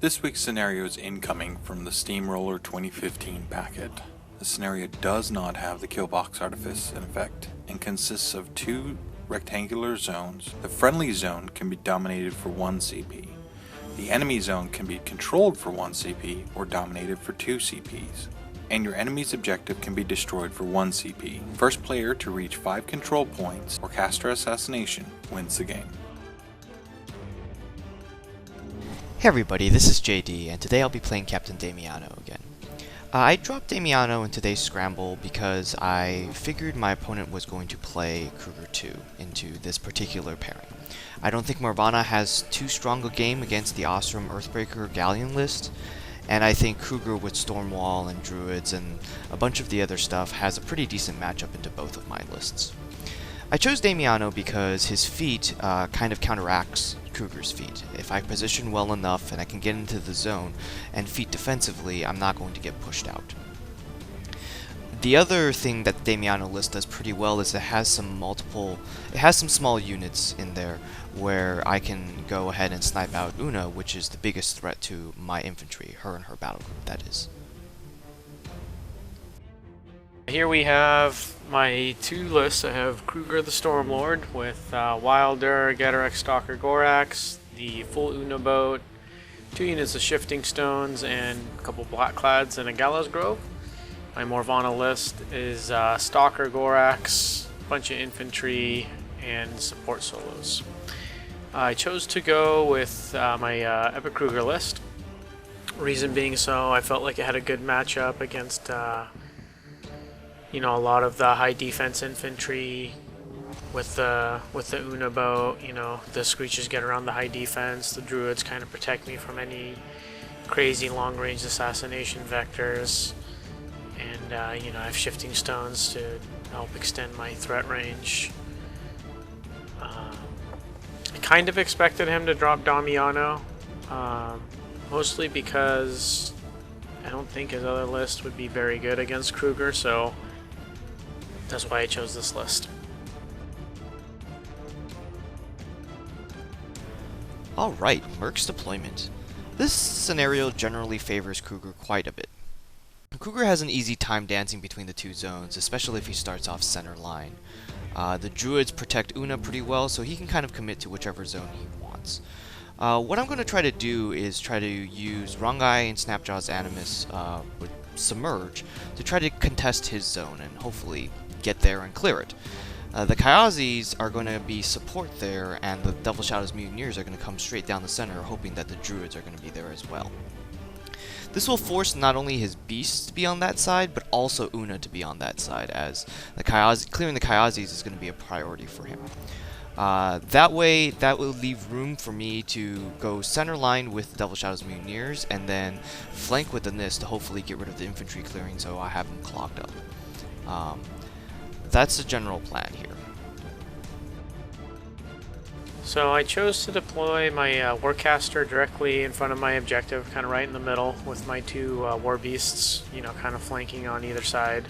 This week's scenario is incoming from the Steamroller 2015 packet. The scenario does not have the Killbox Artifice in effect and consists of two rectangular zones. The friendly zone can be dominated for 1 CP. The enemy zone can be controlled for 1 CP or dominated for 2 CPs. And your enemy's objective can be destroyed for 1 CP. First player to reach 5 control points or caster assassination wins the game. Hey everybody, this is JD, and today I'll be playing Captain Damiano again. I dropped Damiano in today's scramble because I figured my opponent was going to play Krueger 2 into this particular pairing. I don't think Morvana has too strong a game against the Ostrom Earthbreaker Galleon list, and I think Krueger with Stormwall and Druids and a bunch of the other stuff has a pretty decent matchup into both of my lists. I chose Damiano because his feat kind of counteracts Krueger's feat. If I position well enough and I can get into the zone and feat defensively, I'm not going to get pushed out. The other thing that the Damiano list does pretty well is it has some small units in there where I can go ahead and snipe out Una, which is the biggest threat to my infantry, her and her battle group, that is. Here we have my two lists. I have Krueger the Stormlord with Wilder, Ghetorix, Stalker, Gorax, the full Una boat, 2 units of Shifting Stones, and a couple Blackclads and a Gallows Groove. My Morvana list is Stalker, Gorax, bunch of infantry, and support solos. I chose to go with my Epic Krueger list. Reason being so, I felt like it had a good matchup against a lot of the high defense infantry with the Una boat. The Screeches get around the high defense. The Druids kind of protect me from any crazy long range assassination vectors. And I have Shifting Stones to help extend my threat range. I kind of expected him to drop Damiano, mostly because I don't think his other list would be very good against Krueger, so that's why I chose this list. Alright, Merc's deployment. This scenario generally favors Krueger quite a bit. Krueger has an easy time dancing between the two zones, especially if he starts off center line. The Druids protect Una pretty well, so he can kind of commit to whichever zone he wants. What I'm going to try to do is try to use Rangai and Snapjaw's Animus with Submerge to try to contest his zone and hopefully get there and clear it. The Kayazys are going to be support there, and the Devil Shadow's Mutineers are going to come straight down the center, hoping that the Druids are going to be there as well. This will force not only his beasts to be on that side, but also Una to be on that side, as clearing the Kayazys is going to be a priority for him. That way, that will leave room for me to go center line with the Devil Shadow's Mutineers, and then flank with the Nyss to hopefully get rid of the infantry clearing so I have them clogged up. That's the general plan here. So I chose to deploy my Warcaster directly in front of my objective, kind of right in the middle, with my 2 War Beasts, kind of flanking on either side.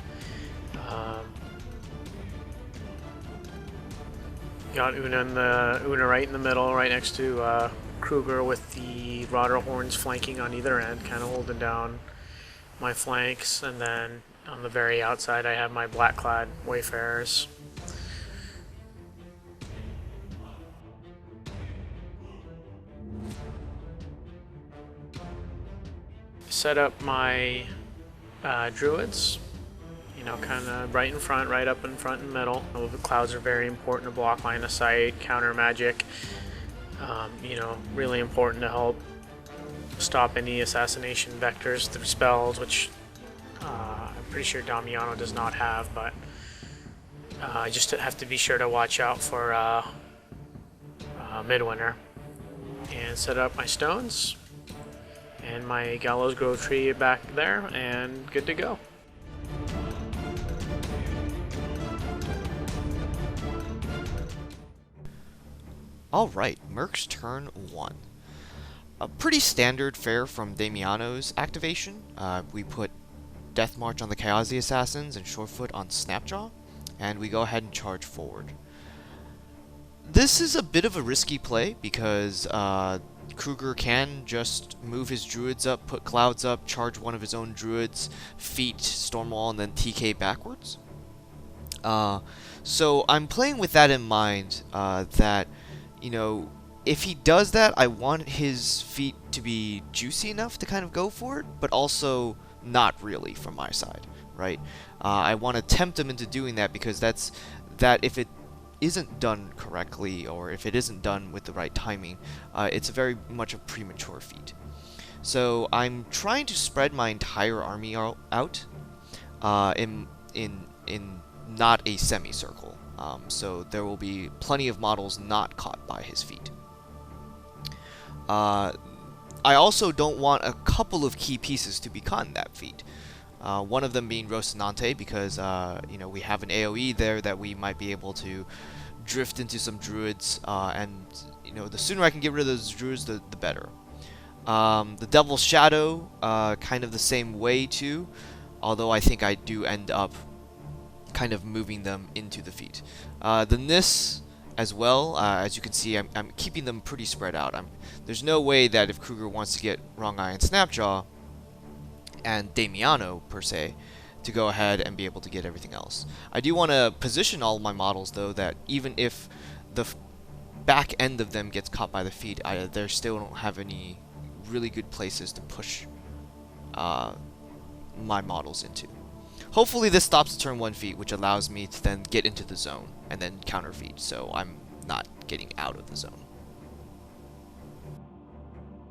Got Una right in the middle, right next to Krueger, with the Rotterhorns flanking on either end, kind of holding down my flanks, and then on the very outside I have my Blackclad Wayfarers. Set up my Druids, kind of right in front, right up in front and middle. The clouds are very important to block line of sight, counter magic. Really important to help stop any assassination vectors through spells, which I'm pretty sure Damiano does not have, but I just have to be sure to watch out for Midwinter. And set up my stones and my Gallows Grove tree back there, and good to go. Alright, Merc's turn 1. A pretty standard fare from Damiano's activation. We put Death March on the Kayazy Assassins and Shorefoot on Snapjaw, and we go ahead and charge forward. This is a bit of a risky play because Krueger can just move his druids up, put clouds up, charge one of his own druids, feat Stormwall, and then TK backwards. So I'm playing with that in mind, that, you know, if he does that, I want his feat to be juicy enough to kind of go for it, but also not really from my side, right? I want to tempt him into doing that, because that if it isn't done correctly, or if it isn't done with the right timing, it's very much a premature feat. So I'm trying to spread my entire army out in not a semicircle. So there will be plenty of models not caught by his feat. I also don't want a couple of key pieces to be caught in that feat. One of them being Rocinante, because you know, we have an AoE there that we might be able to drift into some druids, and you know, the sooner I can get rid of those druids, the better. The Devil's Shadow, kind of the same way too, although I think I do end up kind of moving them into the feat. The Nyss as well, as you can see, I'm keeping them pretty spread out. There's no way that if Krueger wants to get Wrong Eye and Snapjaw and Damiano per se, to go ahead and be able to get everything else. I do want to position all my models though, that even if the back end of them gets caught by the feet, they still don't have any really good places to push my models into. Hopefully this stops the turn 1 feat, which allows me to then get into the zone and then counter feat, so I'm not getting out of the zone.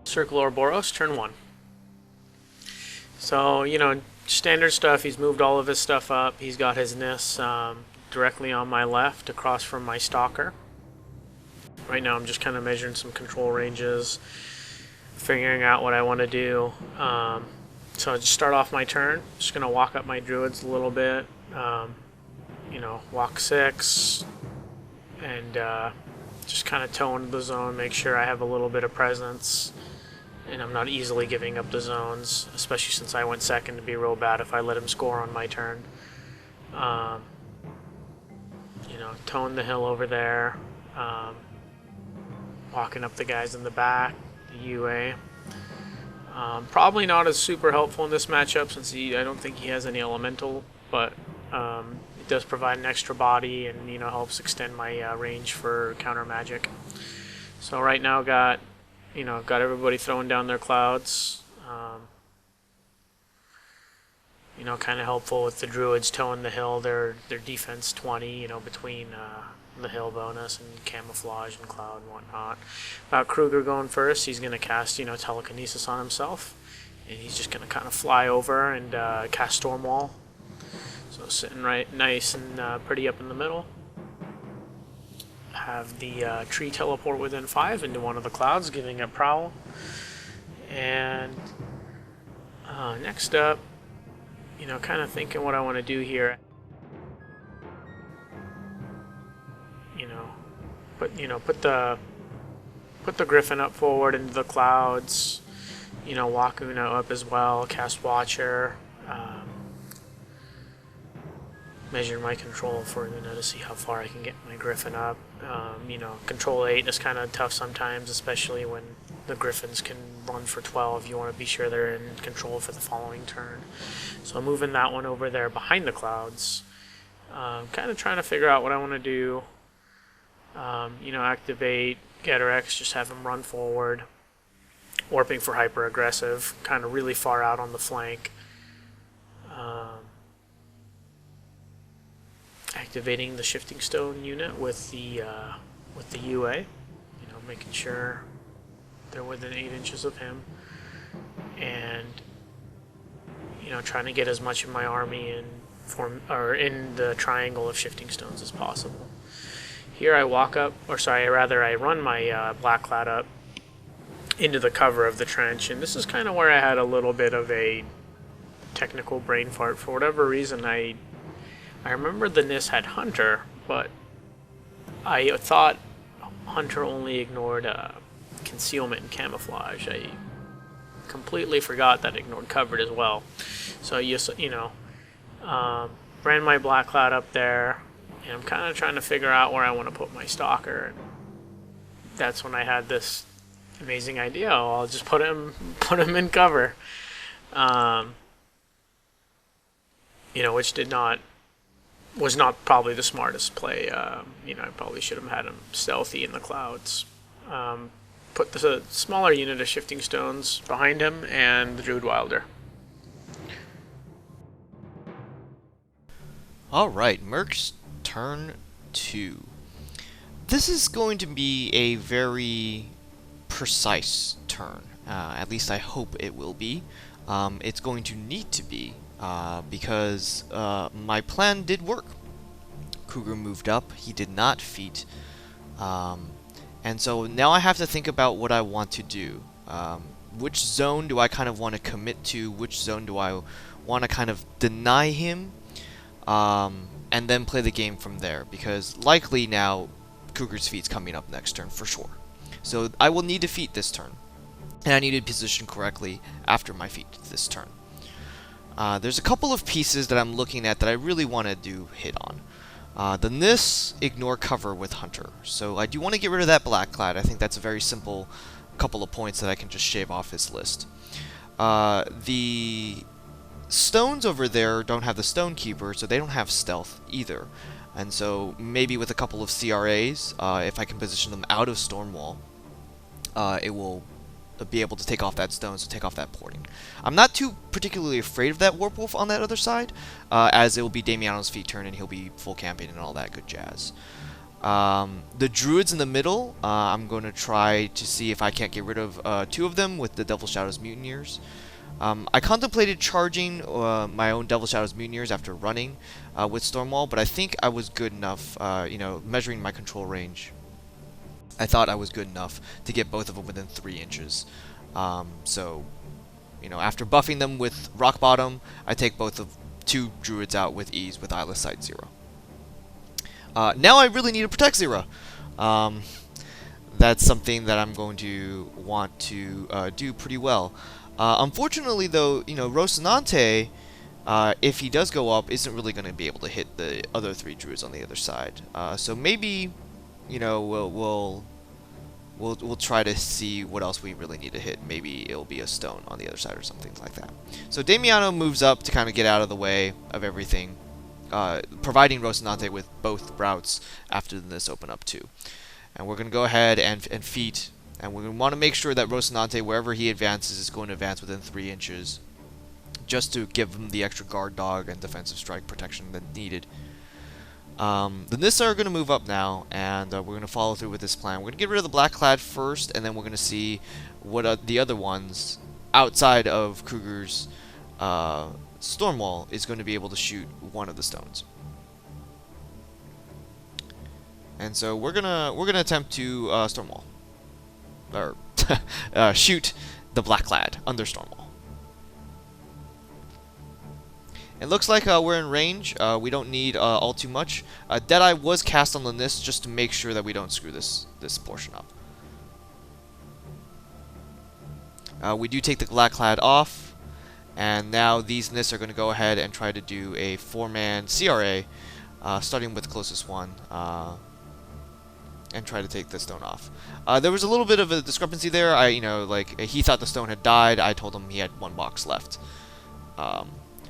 Circle Orboros, turn 1. So, you know, standard stuff, he's moved all of his stuff up. He's got his Nyss directly on my left, across from my Stalker. Right now I'm just kind of measuring some control ranges, figuring out what I want to do. So I just start off my turn, just going to walk up my druids a little bit, you know, walk 6, and just kind of tone the zone, make sure I have a little bit of presence, and I'm not easily giving up the zones, especially since I went second. To be real bad if I let him score on my turn. You know, tone the hill over there, walking up the guys in the back, the UA. Probably not as super helpful in this matchup, since I don't think he has any elemental, but it does provide an extra body, and you know, helps extend my range for counter magic. So right now got everybody throwing down their clouds. You know, kind of helpful with the druids towing the hill. Their defense 20, you know, between the hill bonus and camouflage and cloud and whatnot. About Krueger going first, he's going to cast, you know, telekinesis on himself, and he's just going to kind of fly over and cast Stormwall. So sitting right nice and pretty up in the middle. Have the tree teleport within 5 into one of the clouds, giving it Prowl. And next up, you know, kind of thinking what I want to do here. Put the Griffin up forward into the clouds. You know, walk Uno up as well. Cast Watcher. Measure my control for Uno to see how far I can get my Griffin up. You know, control 8 is kind of tough sometimes, especially when the Griffins can run for 12. You want to be sure they're in control for the following turn. So I'm moving that one over there behind the clouds. Kind of trying to figure out what I want to do. You know, activate Ghetorix, just have him run forward. Warping for hyper aggressive, kind of really far out on the flank. Activating the Shifting Stone unit with the UA, you know, making sure they're within 8 inches of him, and you know, trying to get as much of my army in the triangle of Shifting Stones as possible. Here I I run my Blackclad up into the cover of the trench, and this is kind of where I had a little bit of a technical brain fart. For whatever reason, I remember the Nyss had Hunter, but I thought Hunter only ignored concealment and camouflage. I completely forgot that it ignored covered as well. So ran my Blackclad up there, and I'm kind of trying to figure out where I want to put my Stalker. And that's when I had this amazing idea. I'll just put him in cover. You know, which was not probably the smartest play. You know, I probably should have had him stealthy in the clouds. Put the smaller unit of shifting stones behind him and the Druid Wilder. Alright, Merc's turn 2. This is going to be a very precise turn. At least I hope it will be. It's going to need to be, because my plan did work. Krueger moved up, he did not feat. And so now I have to think about what I want to do. Which zone do I kind of want to commit to? Which zone do I want to kind of deny him? And then play the game from there. Because likely now, Krueger's feat's coming up next turn for sure. So I will need to feat this turn. And I need to position correctly after my feat this turn. There's a couple of pieces that I'm looking at that I really want to do hit on. The Nyss, ignore cover with Hunter. So I do want to get rid of that Blackclad. I think that's a very simple couple of points that I can just shave off his list. The stones over there don't have the Stonekeeper, so they don't have stealth either. And so maybe with a couple of CRAs, if I can position them out of Stormwall, it will be able to take off that stone, so take off that porting. I'm not too particularly afraid of that Warp Wolf on that other side, as it will be Damiano's feat turn and he'll be full camping and all that good jazz. The Druids in the middle, I'm going to try to see if I can't get rid of 2 of them with the Devil Shadows Mutineers. I contemplated charging my own Devil Shadows Mutineers after running with Stormwall, but I think I was good enough, you know, measuring my control range. I thought I was good enough to get both of them within 3 inches. So, you know, after buffing them with Rockbottom, I take both of 2 Druids out with ease with Eyeless Sight 0. Now I really need to protect 0. That's something that I'm going to want to do pretty well. Unfortunately, though, you know, Rocinante, if he does go up, isn't really going to be able to hit the other 3 Druids on the other side. So maybe, you know, we'll try to see what else we really need to hit. Maybe it'll be a stone on the other side or something like that. So Damiano moves up to kind of get out of the way of everything, providing Rocinante with both routes after this open up too. And we're going to go ahead and feat. And we want to make sure that Rocinante, wherever he advances, is going to advance within 3 inches, just to give him the extra guard dog and defensive strike protection that's needed. The Nyss are going to move up now, and we're going to follow through with this plan. We're going to get rid of the Blackclad first, and then we're going to see what the other ones, outside of Krueger's Stormwall, is going to be able to shoot one of the stones. And so we're gonna attempt to Stormwall. Or shoot the Blackclad under Stormwall. It looks like we're in range. We don't need all too much. Deadeye was cast on the Nyss just to make sure that we don't screw this portion up. We do take the Blackclad off, and now these Nyss are going to go ahead and try to do a 4-man CRA, starting with the closest one. And try to take the stone off. There was a little bit of a discrepancy there. You know, like, he thought the stone had died. I told him he had 1 box left.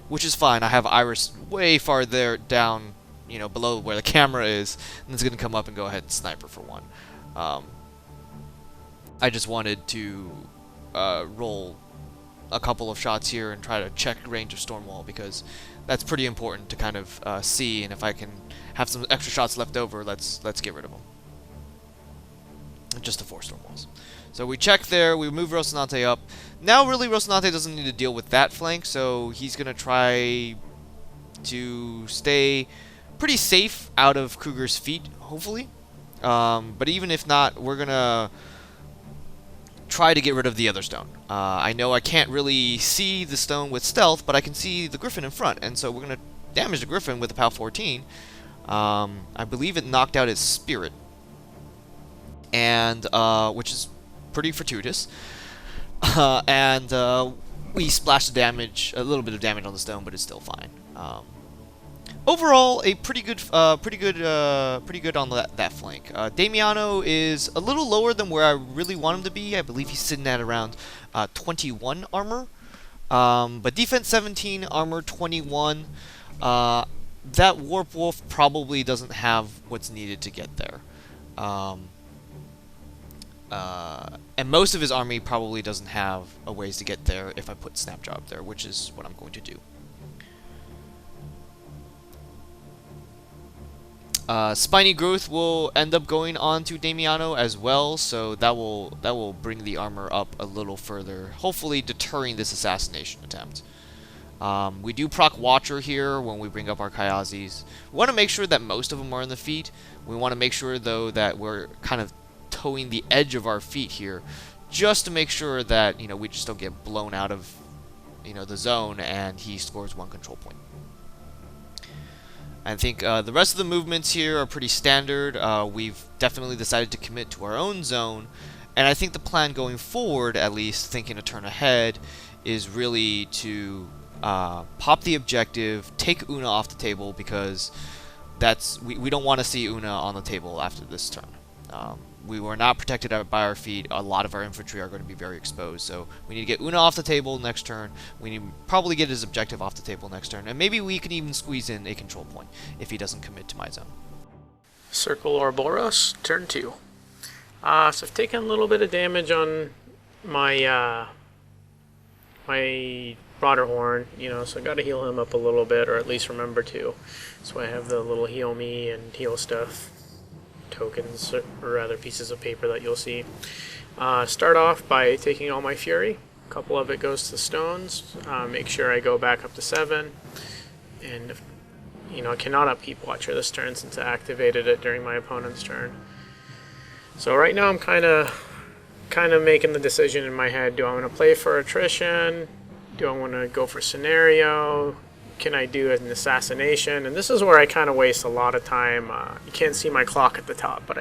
Which is fine. I have Eiryss way far there down, you know, below where the camera is, and it's going to come up and go ahead and snipe her for 1. I just wanted to roll a couple of shots here and try to check range of Stormwall, because that's pretty important to kind of see, and if I can have some extra shots left over, let's get rid of them. Just the 4 Stormwalls. So we check there, we move Rocinante up. Now really Rocinante doesn't need to deal with that flank, so he's going to try to stay pretty safe out of Krueger's feet, hopefully. But even if not, we're going to try to get rid of the other stone. I know I can't really see the stone with stealth, but I can see the Griffin in front, and so we're going to damage the Griffin with the POW 14. I believe it knocked out his spirit, and which is pretty fortuitous. And we splashed the damage, a little bit of damage on the stone, but it's still fine. overall, a pretty good on that flank. Damiano is a little lower than where I really want him to be. I believe he's sitting at around 21 armor, but defense 17, armor 21. That Warp Wolf probably doesn't have what's needed to get there. And most of his army probably doesn't have a ways to get there if I put Snapjaw up there, which is what I'm going to do. Spiny Growth will end up going on to Damiano as well, so that will bring the armor up a little further, hopefully deterring this assassination attempt. We do proc Watcher here when we bring up our Kayazys. We want to make sure that most of them are in the feet. We want to make sure, though, that we're kind of towing the edge of our feet here, just to make sure that, you know, we just don't get blown out of, you know, the zone and he scores 1 control point. I think the rest of the movements here are pretty standard. We've definitely decided to commit to our own zone, and I think the plan going forward, at least thinking a turn ahead, is really to pop the objective, take Una off the table, because we don't want to see Una on the table after this turn. We were not protected by our feet. A lot of our infantry are going to be very exposed, so we need to get Una off the table next turn. We need to probably get his objective off the table next turn, and maybe we can even squeeze in a control point if he doesn't commit to my zone. Circle Orboros, turn 2. So I've taken a little bit of damage on my my Rotterhorn, you know, so I got to heal him up a little bit, or at least remember to. So I have the little heal me and heal stuff tokens, or rather pieces of paper that you'll see. Start off by taking all my fury. A couple of it goes to the stones. Make sure I go back up to 7, and if, you know, I cannot upkeep Watcher this turn since I activated it during my opponent's turn. So right now I'm kind of making the decision in my head: do I want to play for attrition? Do I want to go for scenario? Can I do an assassination? And this is where I kind of waste a lot of time. You can't see my clock at the top, but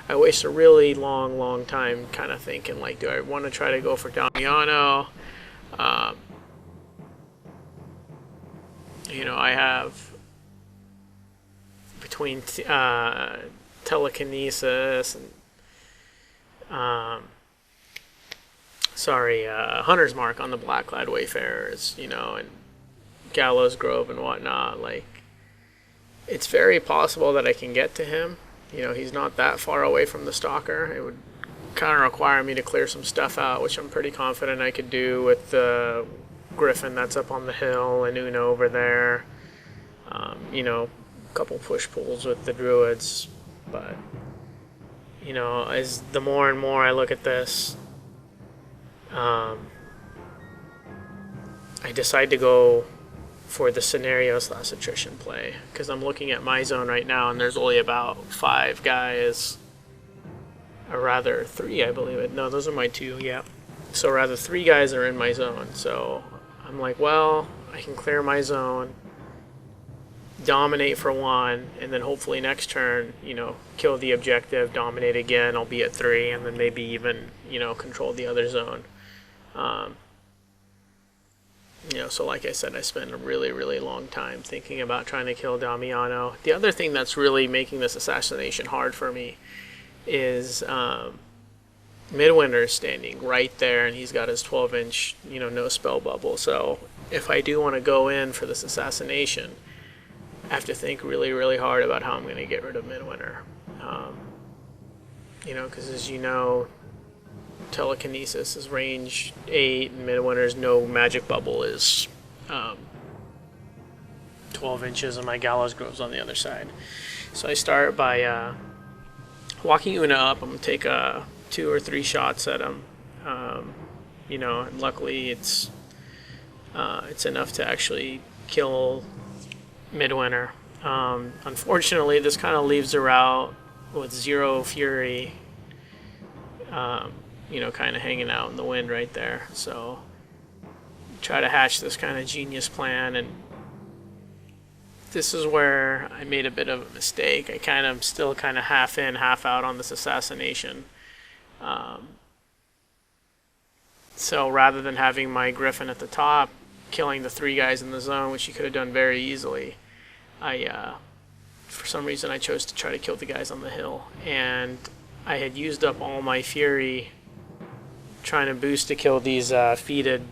I waste a really long time kind of thinking, like, do I want to try to go for Damiano? You know, I have between telekinesis and Hunter's Mark on the Blackclad Wayfarers, you know, and Gallows Groove and whatnot. Like, it's very possible that I can get to him. You know, he's not that far away from the Stalker. It would kind of require me to clear some stuff out, which I'm pretty confident I could do with the Griffon that's up on the hill and Una over there. You know, a couple push-pulls with the Druids. But, you know, as the more and more I look at this, I decide to go for the scenario/attrition play, because I'm looking at my zone right now and there's only about 5 guys, or rather 3, I believe it. No, those are my 2, yeah. So rather 3 guys are in my zone. So I'm like, well, I can clear my zone, dominate for 1, and then hopefully next turn, you know, kill the objective, dominate again, I'll be at 3, and then maybe even, you know, control the other zone. You know, so like I said, I spent a really long time thinking about trying to kill Damiano. The other thing that's really making this assassination hard for me is Midwinter standing right there, and he's got his 12-inch, you know, no spell bubble. So if I do want to go in for this assassination, I have to think really hard about how I'm going to get rid of Midwinter. You know, because as you know, telekinesis is range 8, and Midwinter's no magic bubble is 12 inches, and my Gallows Groove's on the other side. So I start by walking Una up. I'm going to take 2 or 3 shots at him. You know, and luckily it's enough to actually kill Midwinter. Unfortunately, this kind of leaves her out with 0 fury. You know, kind of hanging out in the wind right there. So try to hatch this kind of genius plan, and this is where I made a bit of a mistake. I kind of still kind of half in, half out on this assassination. So rather than having my Griffon at the top killing the 3 guys in the zone, which he could have done very easily, for some reason I chose to try to kill the guys on the hill, and I had used up all my fury trying to boost to kill these feated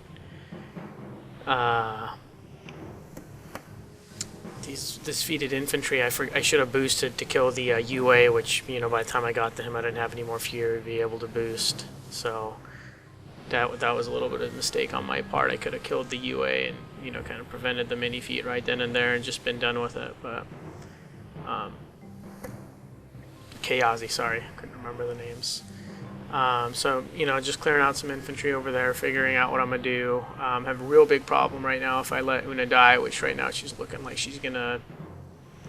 this feated infantry. I should have boosted to kill the UA, which, you know, by the time I got to him I didn't have any more fury to be able to boost, so that was a little bit of a mistake on my part. I could have killed the UA and, you know, kind of prevented the mini feat right then and there and just been done with it. But Kayazy, sorry, couldn't remember the names. So, you know, just clearing out some infantry over there, figuring out what I'm going to do. Have a real big problem right now if I let Una die, which right now she's looking like she's going to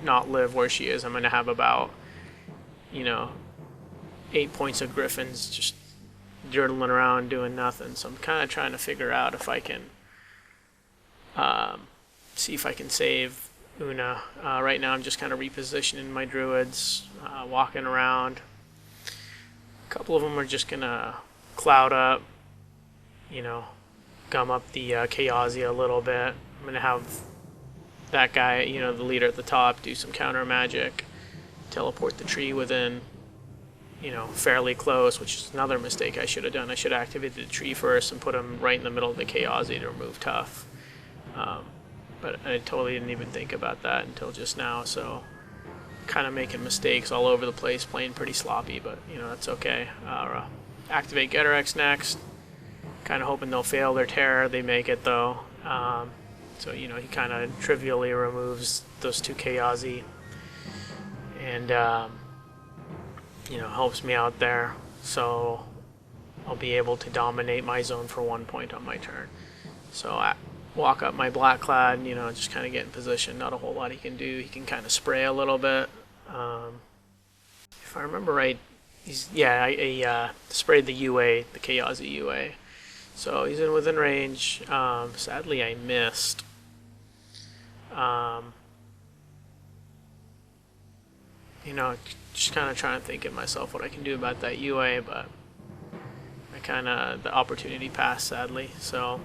not live where she is. I'm going to have about, you know, 8 points of Griffins just dirtling around doing nothing. So I'm kind of trying to figure out if I can see if I can save Una. Right now I'm just kind of repositioning my druids, walking around. A couple of them are just gonna cloud up, you know, gum up the Kayazy a little bit. I'm gonna have that guy, you know, the leader at the top, do some counter magic, teleport the tree within, you know, fairly close, which is another mistake I should have done. I should have activated the tree first and put him right in the middle of the Kayazy to remove tough. But I totally didn't even think about that until just now, so kind of making mistakes all over the place, playing pretty sloppy, but, you know, that's okay. Activate Ghetorix next. Kind of hoping they'll fail their terror. They make it, though. So, you know, he kind of trivially removes those two Kayazy and, you know, helps me out there. So I'll be able to dominate my zone for 1 point on my turn. So I walk up my Blackclad, you know, just kind of get in position. Not a whole lot he can do. He can kind of spray a little bit. If I remember right, I sprayed the UA, the Kayazy UA. So he's in within range. Sadly, I missed. You know, just kind of trying to think of myself what I can do about that UA, but the opportunity passed, sadly. So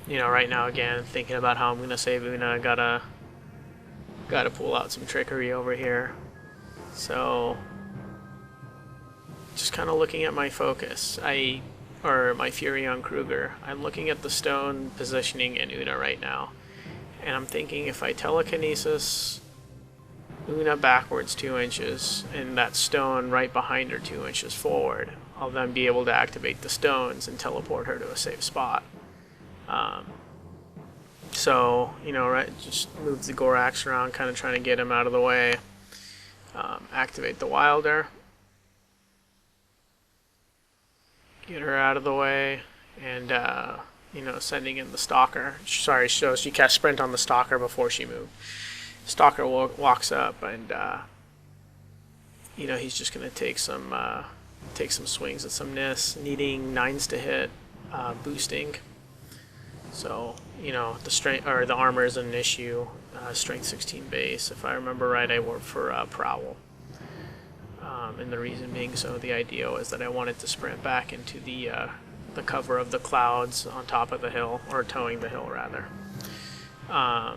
you know, right now again thinking about how I'm gonna save Una. Gotta pull out some trickery over here. So just kind of looking at my focus, or my fury on Krueger. I'm looking at the stone positioning in Una right now, and I'm thinking if I telekinesis Una backwards 2 inches and that stone right behind her 2 inches forward, I'll then be able to activate the stones and teleport her to a safe spot. So, you know, right, just move the Gorax around, kind of trying to get him out of the way. Activate the Wilder. Get her out of the way. And, you know, sending in the Stalker. Sorry, so she cast Sprint on the Stalker before she moved. Stalker walks up and, you know, he's just going to take some swings at some Nyss, needing 9s to hit, boosting. So, you know, the strength or the armor is an issue. Strength 16 base. If I remember right, I worked for Prowl. And the reason being, so the idea was that I wanted to sprint back into the cover of the clouds on top of the hill, or towing the hill rather. I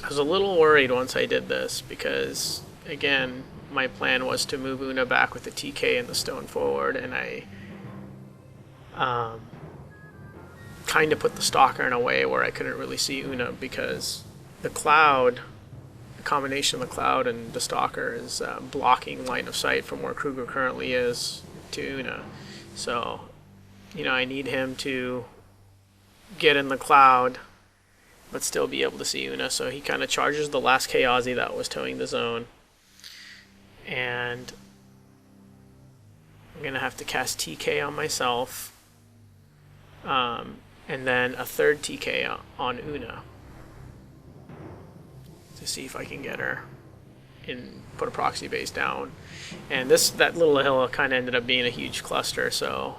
was a little worried once I did this because, again, my plan was to move Una back with the TK and the stone forward, and I kind of put the Stalker in a way where I couldn't really see Una because the cloud, the combination of the cloud and the Stalker is blocking line of sight from where Krueger currently is to Una. So, you know, I need him to get in the cloud but still be able to see Una. So he kind of charges the last Kayazy that was towing the zone. And I'm going to have to cast TK on myself. And then a third TK on Una to see if I can get her and put a proxy base down. And that little hill kind of ended up being a huge cluster, so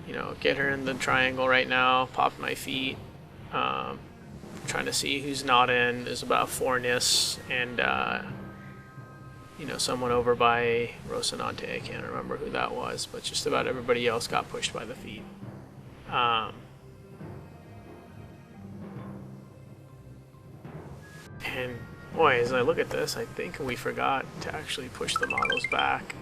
you know, get her in the triangle right now, pop my feet, trying to see who's not in. There's about 4 Nyss and you know, someone over by Rocinante. I can't remember who that was, but just about everybody else got pushed by the feet. And boy, as I look at this, I think we forgot to actually push the models back.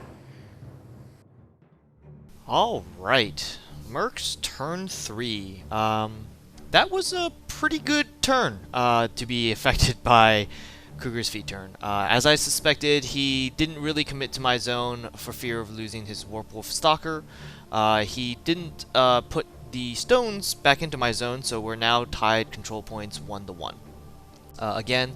Alright, Merc's turn 3. That was a pretty good turn to be affected by Krueger's feet turn. As I suspected, he didn't really commit to my zone for fear of losing his Warpwolf Stalker. He didn't put the stones back into my zone, so we're now tied control points 1-1. Again,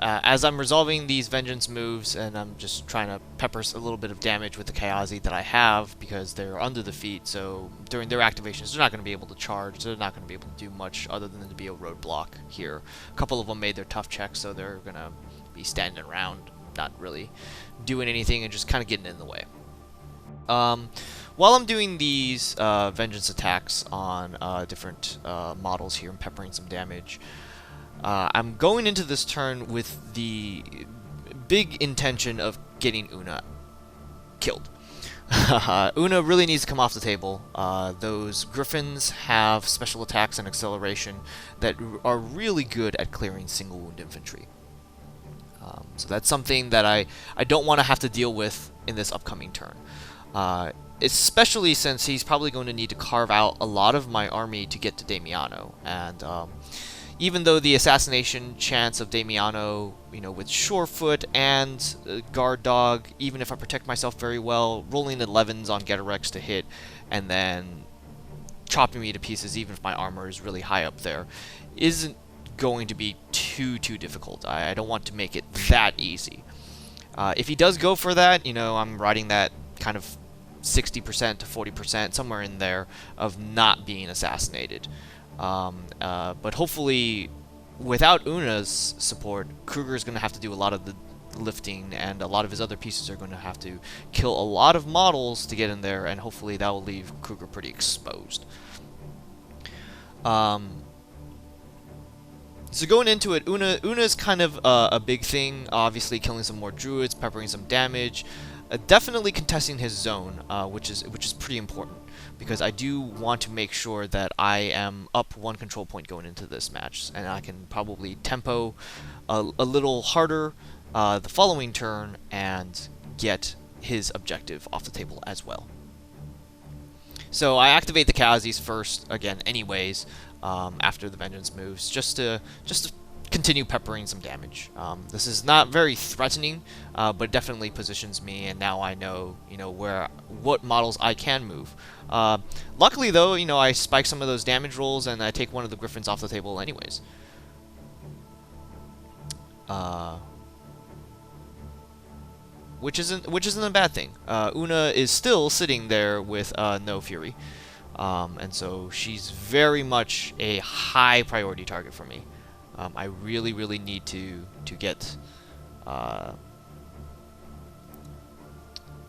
as I'm resolving these vengeance moves, and I'm just trying to pepper a little bit of damage with the Kayazy that I have, because they're under the feet, so during their activations they're not going to be able to charge, they're not going to be able to do much other than to be a roadblock here. A couple of them made their tough checks, so they're going to be standing around, not really doing anything and just kind of getting in the way. While I'm doing these vengeance attacks on different models here and peppering some damage, I'm going into this turn with the big intention of getting Una killed. Una really needs to come off the table. Those Griffins have special attacks and acceleration that are really good at clearing single wound infantry. So that's something that I don't want to have to deal with in this upcoming turn. Especially since he's probably going to need to carve out a lot of my army to get to Damiano. And even though the assassination chance of Damiano, you know, with Surefoot and Guard Dog, even if I protect myself very well, rolling 11s on Ghetorix to hit, and then chopping me to pieces even if my armor is really high up there, isn't going to be too difficult. I don't want to make it that easy. If he does go for that, you know, I'm riding that kind of 60% to 40%, somewhere in there, of not being assassinated. But hopefully, without Una's support, Krueger's going to have to do a lot of the lifting, and a lot of his other pieces are going to have to kill a lot of models to get in there, and hopefully that will leave Krueger pretty exposed. So going into it, Una's kind of a big thing, obviously killing some more druids, peppering some damage, definitely contesting his zone, which is pretty important, because I do want to make sure that I am up one control point going into this match, and I can probably tempo a little harder the following turn and get his objective off the table as well. So I activate the Kayazys first, again, anyways, after the Vengeance moves, just to continue peppering some damage. This is not very threatening, but definitely positions me, and now I know, you know, what models I can move. Luckily, though, you know, I spike some of those damage rolls, and I take one of the Griffins off the table anyways. Which isn't a bad thing. Una is still sitting there with no fury, and so she's very much a high priority target for me. I really need to get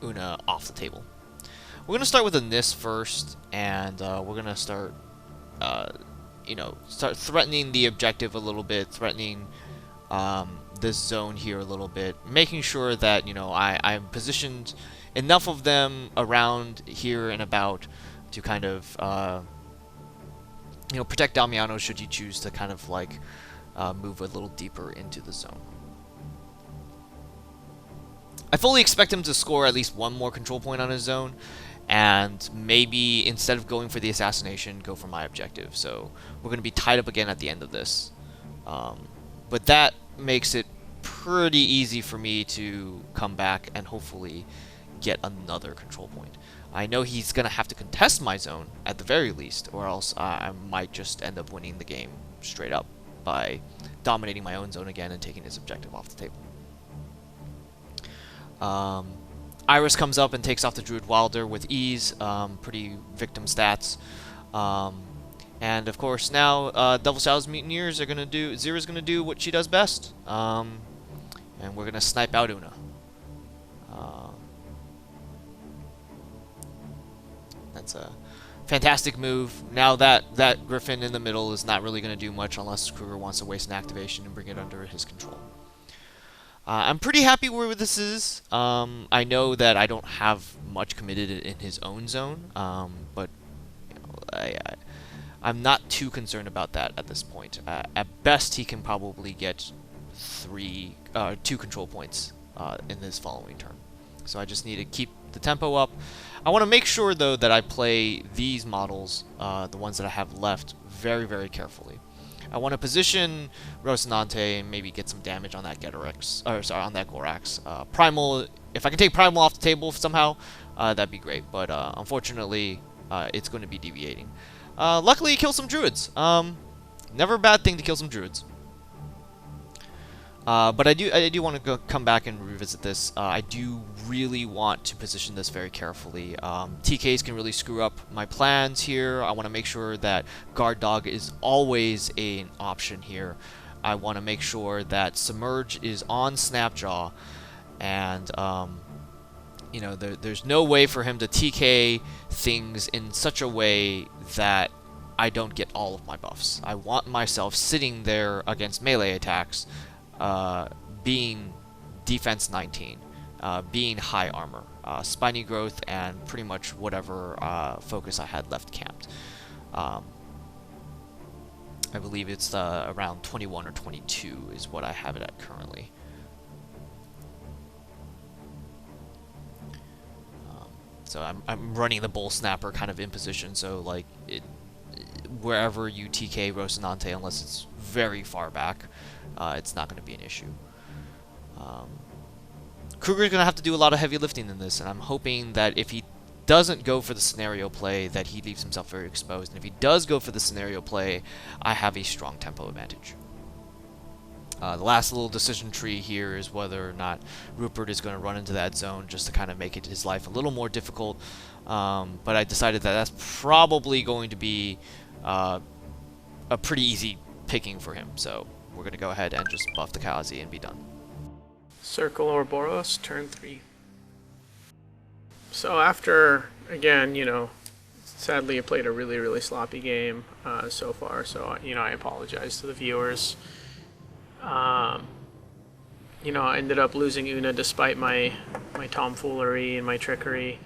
Una off the table. We're gonna start with a Nyss first, and we're gonna start, you know, start threatening the objective a little bit, threatening this zone here a little bit, making sure that, you know, I'm positioned enough of them around here and about to kind of, you know, protect Damiano should you choose to kind of like move a little deeper into the zone. I fully expect him to score at least one more control point on his zone, and maybe instead of going for the assassination, go for my objective. So we're going to be tied up again at the end of this. But that makes it pretty easy for me to come back and hopefully get another control point. I know he's going to have to contest my zone at the very least, or else I might just end up winning the game straight up by dominating my own zone again and taking his objective off the table. Eiryss comes up and takes off the Druid Wilder with ease, pretty victim stats. And of course now Devil Shadow's Mutineers are gonna do, Zira's gonna do what she does best. And we're gonna snipe out Una. That's a fantastic move. Now that Griffin in the middle is not really gonna do much unless Krueger wants to waste an activation and bring it under his control. I'm pretty happy where this is. I know that I don't have much committed in his own zone, but you know, I'm not too concerned about that at this point. At best, he can probably get 2 control points in this following turn. So I just need to keep the tempo up. I want to make sure, though, that I play these models, the ones that I have left, very, very carefully. I want to position Rocinante and maybe get some damage on that Ghetorix, or sorry, on that Gorax. Primal, if I can take Primal off the table somehow, that'd be great. But unfortunately, it's going to be deviating. Luckily, he kills some Druids. Never a bad thing to kill some Druids. But I do want to come back and revisit this. I do really want to position this very carefully. TKs can really screw up my plans here. I want to make sure that Guard Dog is always an option here. I want to make sure that Submerge is on Snapjaw, and you know, there's no way for him to TK things in such a way that I don't get all of my buffs. I want myself sitting there against melee attacks, being defense 19, being high armor, spiny growth, and pretty much whatever focus I had left camped. I believe it's around 21 or 22 is what I have it at currently. So I'm running the Bull Snapper kind of in position, so like wherever you TK Rocinante, unless it's very far back, it's not going to be an issue. Krueger's going to have to do a lot of heavy lifting in this, and I'm hoping that if he doesn't go for the scenario play, that he leaves himself very exposed. And if he does go for the scenario play, I have a strong tempo advantage. The last little decision tree here is whether or not Rhupert is going to run into that zone just to kind of make his life a little more difficult. But I decided that that's probably going to be a pretty easy picking for him. So we're going to go ahead and just buff the Kayazy and be done. Circle Orboros, turn 3. So after, again, you know, sadly I played a really, really sloppy game so far. So, you know, I apologize to the viewers. You know, I ended up losing Una despite my tomfoolery and my trickery,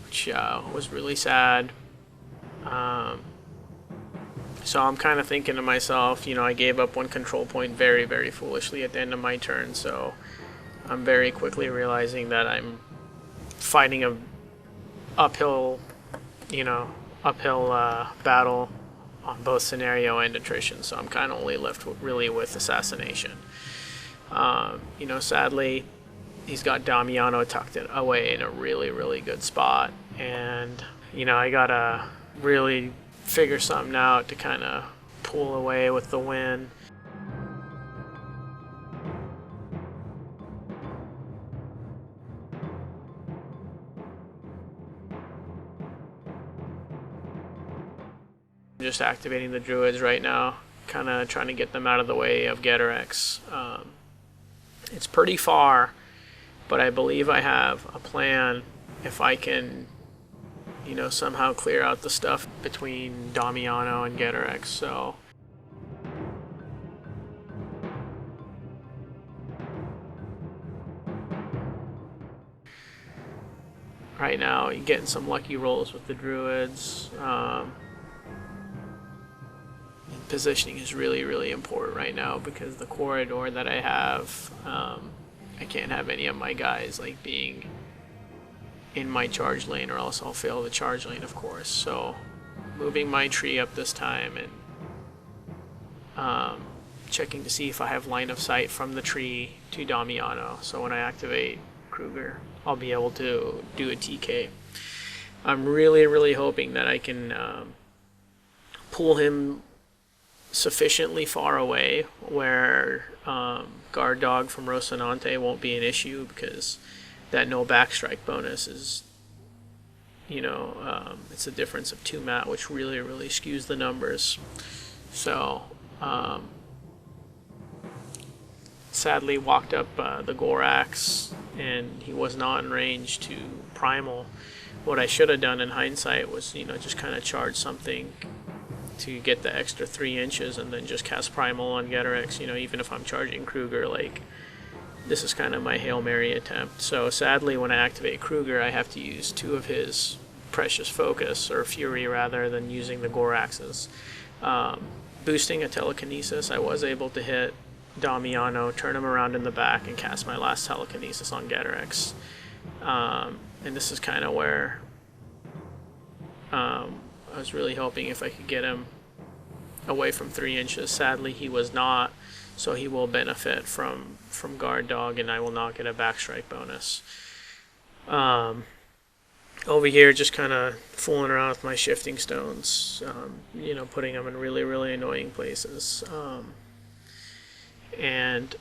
which was really sad. So I'm kind of thinking to myself, you know, I gave up 1 control point very, very foolishly at the end of my turn, so I'm very quickly realizing that I'm fighting a uphill battle on both scenario and attrition, so I'm kind of only left really with assassination. You know, sadly, he's got Damiano tucked away in a really, really good spot, and, you know, I gotta really figure something out to kind of pull away with the win. I'm just activating the Druids right now, kind of trying to get them out of the way of Ghetorix. It's pretty far, but I believe I have a plan if I can, you know, somehow clear out the stuff between Damiano and Ghetorix. So right now you're getting some lucky rolls with the Druids. Positioning is really, really important right now because the corridor that I have, I can't have any of my guys like being in my charge lane, or else I'll fail the charge lane, of course. So moving my tree up this time and checking to see if I have line of sight from the tree to Damiano, so when I activate Krueger I'll be able to do a TK. I'm really, really hoping that I can pull him sufficiently far away where Guard Dog from Rocinante won't be an issue, because that no backstrike bonus is, you know, it's a difference of 2 mat, which really, really skews the numbers. So sadly walked up the Gorax and he was not in range to Primal. What I should have done in hindsight was, you know, just kind of charge something to get the extra 3 inches and then just cast Primal on Ghetorix. You know, even if I'm charging Krueger, like, this is kind of my Hail Mary attempt. So sadly, when I activate Krueger, I have to use 2 of his Precious Focus, or Fury rather than using the Gorax's. Boosting a Telekinesis, I was able to hit Damiano, turn him around in the back, and cast my last Telekinesis on Ghetorix. And this is kind of where I was really hoping if I could get him away from 3 inches. Sadly, he was not, so he will benefit from Guard Dog, and I will not get a backstrike bonus. Over here, just kind of fooling around with my shifting stones, you know, putting them in really, really annoying places. And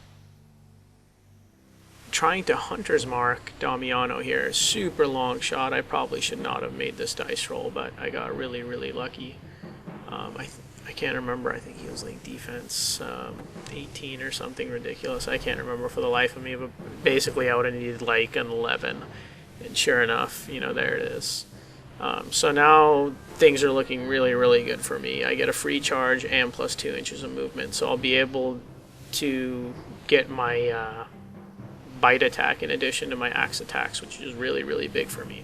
trying to Hunter's Mark Damiano here, super long shot. I probably should not have made this dice roll, but I got really, really lucky. I can't remember, I think he was like defense 18 or something ridiculous. I can't remember for the life of me, but basically I would have needed like an 11. And sure enough, you know, there it is. So now things are looking really, really good for me. I get a free charge and plus 2 inches of movement, so I'll be able to get my bite attack in addition to my axe attacks, which is really, really big for me.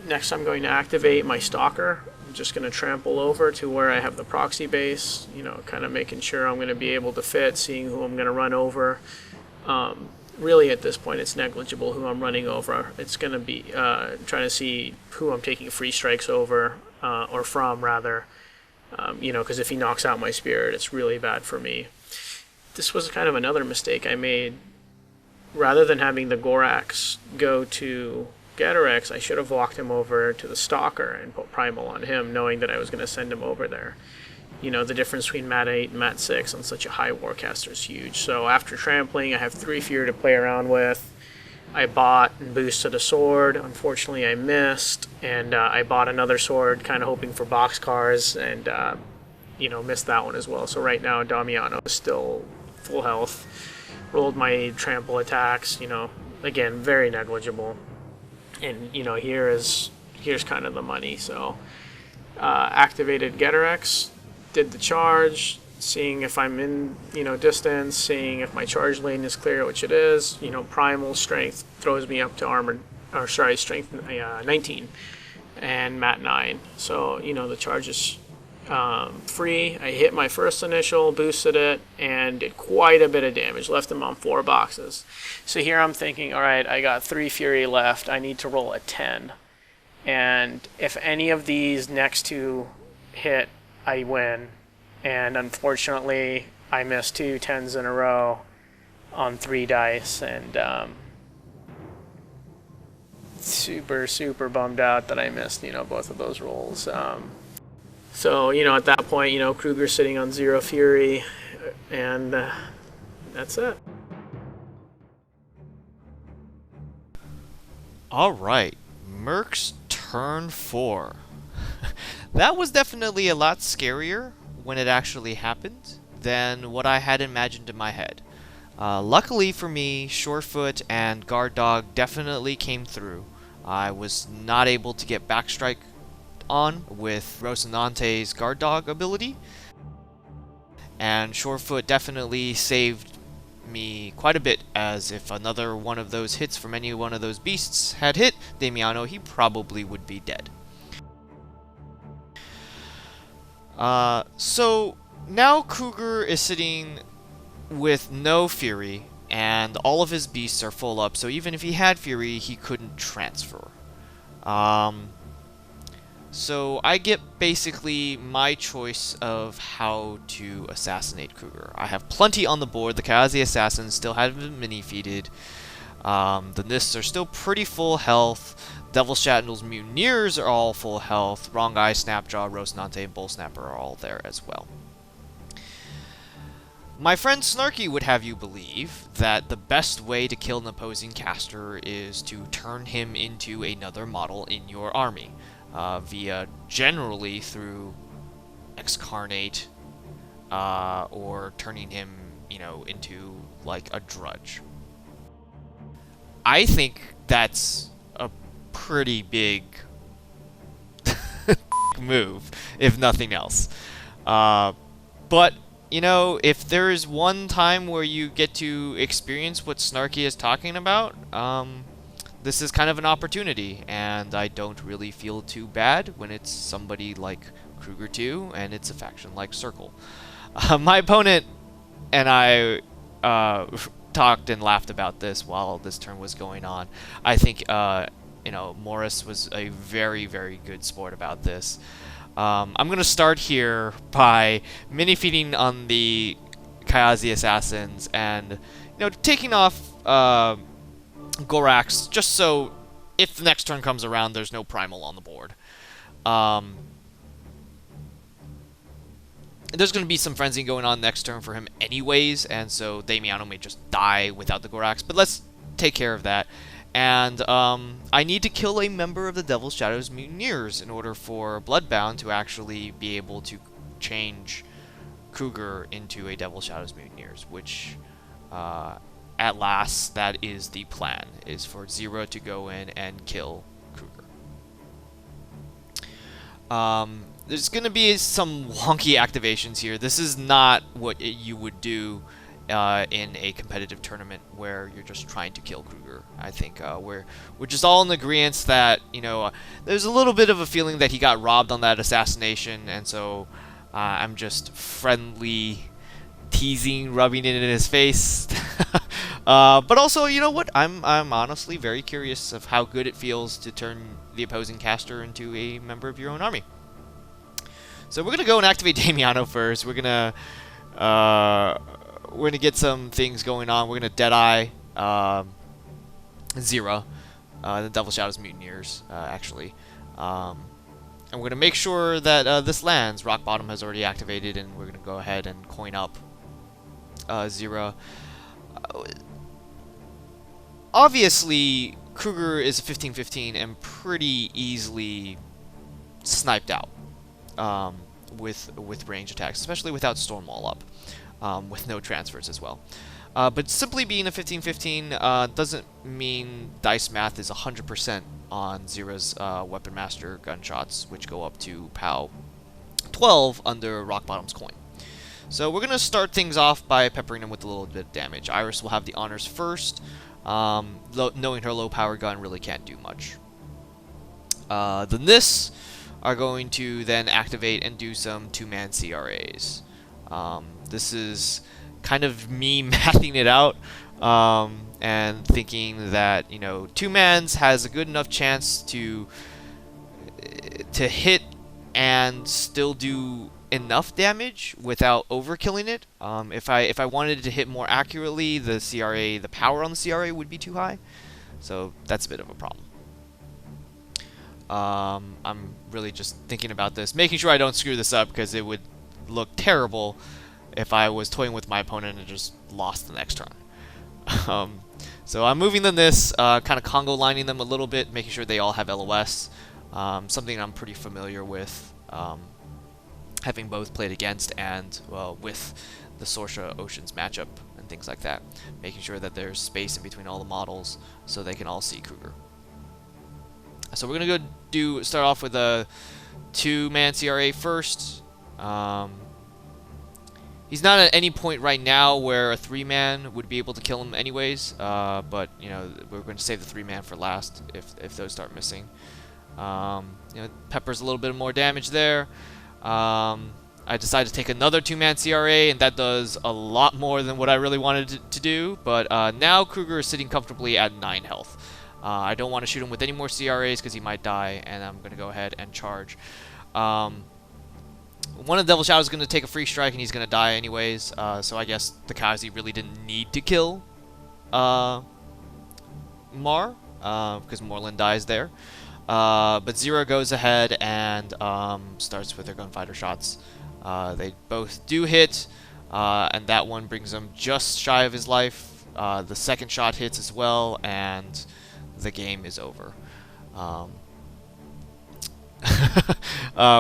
Next, I'm going to activate my Stalker. I'm just going to trample over to where I have the proxy base, you know, kind of making sure I'm going to be able to fit, seeing who I'm going to run over. Really, at this point, it's negligible who I'm running over. It's going to be trying to see who I'm taking free strikes over, or from, rather. You know, because if he knocks out my spirit, it's really bad for me. This was kind of another mistake I made. Rather than having the Gorax go to Ghetorix, I should have walked him over to the Stalker and put Primal on him, knowing that I was going to send him over there. You know, the difference between Mat 8 and Mat 6 on such a high Warcaster is huge. So after trampling, I have 3 Fear to play around with. I bought and boosted a sword. Unfortunately, I missed. And I bought another sword, kind of hoping for boxcars, and, you know, missed that one as well. So right now, Damiano is still full health. Rolled my trample attacks, you know, again, very negligible. And, you know, here's kind of the money. So activated Ghetorix. Did the charge, seeing if I'm in, you know, distance, seeing if my charge lane is clear, which it is. You know, Primal Strength throws me up to Strength 19 and Mat 9. So, you know, the charge is free. I hit my first initial, boosted it, and did quite a bit of damage. Left him on 4 boxes. So here I'm thinking, all right, I got 3 Fury left. I need to roll a 10. And if any of these next 2 hit, I win, and unfortunately I missed 2 10s in a row on 3 dice, and super, super bummed out that I missed, you know, both of those rolls. So, you know, at that point, you know, Krueger's sitting on 0 Fury, and that's it. Alright, Merc's turn 4. That was definitely a lot scarier when it actually happened than what I had imagined in my head. Luckily for me, Surefoot and Guard Dog definitely came through. I was not able to get Backstrike on with Rocinante's Guard Dog ability, and Surefoot definitely saved me quite a bit, as if another one of those hits from any one of those beasts had hit Damiano, he probably would be dead. So now Krueger is sitting with no Fury, and all of his beasts are full up, so even if he had Fury, he couldn't transfer. So I get basically my choice of how to assassinate Krueger. I have plenty on the board. The Kayazy Assassins still haven't been mini-feeded. The Nyss are still pretty full health. Devil Shatnel's Mutineers are all full health. Wrong Eye, Snapjaw, Rocinante, and Bull Snapper are all there as well. My friend Snarky would have you believe that the best way to kill an opposing caster is to turn him into another model in your army, via generally through Excarnate, or turning him, you know, into like a drudge. I think that's a pretty big move, if nothing else. But you know, if there is one time where you get to experience what Snarky is talking about, this is kind of an opportunity, and I don't really feel too bad when it's somebody like Krueger 2 and it's a faction like Circle. My opponent and I talked and laughed about this while this turn was going on. I think you know, Moress was a very, very good sport about this. I'm going to start here by mini-feeding on the Kayazy Assassins and, you know, taking off Gorax, just so if the next turn comes around, there's no Primal on the board. There's going to be some frenzy going on next turn for him anyways, and so Damiano may just die without the Gorax, but let's take care of that. And I need to kill a member of the Devil's Shadows Mutineers in order for Bloodbound to actually be able to change Krueger into a Devil's Shadows Mutineers, which at last that is the plan, is for Zero to go in and kill Krueger. There's going to be some wonky activations here. This is not what you would do in a competitive tournament where you're just trying to kill Krueger. I think we're just all in agreement that, you know, there's a little bit of a feeling that he got robbed on that assassination, and so I'm just friendly teasing, rubbing it in his face. But also, you know what? I'm honestly very curious of how good it feels to turn the opposing caster into a member of your own army. So we're gonna go and activate Damiano first. We're gonna get some things going on. We're gonna Deadeye Zero, the Devil Shadows Mutineers, actually. And we're gonna make sure that this lands. Rockbottom has already activated, and we're gonna go ahead and coin up Zero. Obviously, Krueger is a 15/15 and pretty easily sniped out with range attacks, especially without Stormwall up, with no transfers as well. But simply being a 15/15 doesn't mean dice math is 100% on Zero's Weapon Master gunshots, which go up to POW 12 under Rockbottom's coin. So we're going to start things off by peppering him with a little bit of damage. Eiryss will have the honors first. Knowing her low power gun really can't do much. The Nyss are going to then activate and do some 2-man CRAs. This is kind of me mathing it out and thinking that, you know, 2-mans has a good enough chance to hit and still do enough damage without overkilling it. If I wanted to hit more accurately, the power on the CRA would be too high, so that's a bit of a problem. I'm really just thinking about this, making sure I don't screw this up, because it would look terrible if I was toying with my opponent and just lost the next turn. So I'm moving them this, kind of Congo lining them a little bit, making sure they all have LOS, something I'm pretty familiar with, having both played against and, well, with the Sorsha Oceans matchup and things like that, making sure that there's space in between all the models so they can all see Krueger. So we're gonna go start off with a 2-man CRA first. He's not at any point right now where a 3-man would be able to kill him anyways, but, you know, we're going to save the 3-man for last if those start missing. You know, peppers a little bit more damage there. I decided to take another 2-man CRA, and that does a lot more than what I really wanted to do, but now Krueger is sitting comfortably at 9 health. I don't want to shoot him with any more CRAs because he might die, and I'm going to go ahead and charge. One of the Devil Shadows is going to take a free strike, and he's going to die anyways, so I guess the Kayazy really didn't need to kill Mar, because Morlin dies there. But Zero goes ahead and starts with their gunfighter shots. They both do hit, and that one brings him just shy of his life. The second shot hits as well, and the game is over.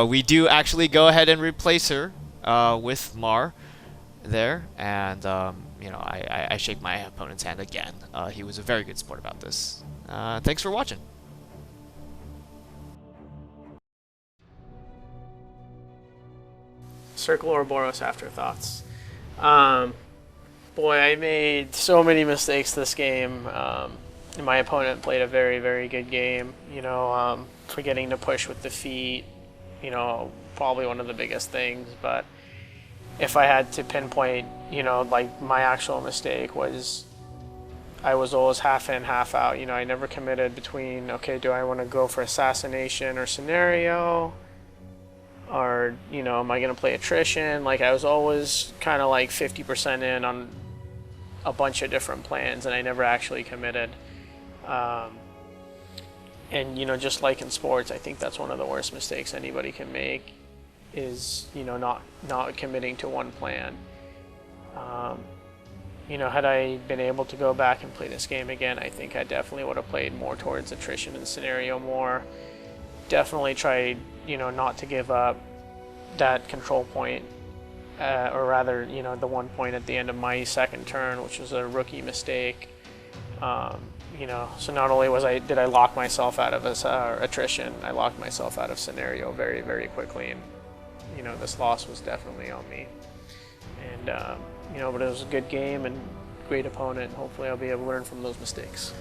We do actually go ahead and replace her with Mar there, and you know, I shake my opponent's hand again. He was a very good sport about this. Thanks for watching. Circle Orboros afterthoughts. Boy, I made so many mistakes this game. And my opponent played a very, very good game. You know, forgetting to push with the feet, you know, probably one of the biggest things. But if I had to pinpoint, you know, like my actual mistake was I was always half in, half out. You know, I never committed between, okay, do I want to go for assassination or scenario? Or, you know, am I going to play attrition? Like, I was always kind of like 50% in on a bunch of different plans, and I never actually committed. And, you know, just like in sports, I think that's one of the worst mistakes anybody can make is, you know, not committing to one plan. You know, had I been able to go back and play this game again, I think I definitely would have played more towards attrition and scenario more. Definitely tried, you know, not to give up that control point, or rather, you know, the 1 point at the end of my second turn, which was a rookie mistake. You know, so not only did I lock myself out of attrition, I locked myself out of scenario very, very quickly, and you know, this loss was definitely on me. And you know, but it was a good game and great opponent. Hopefully, I'll be able to learn from those mistakes.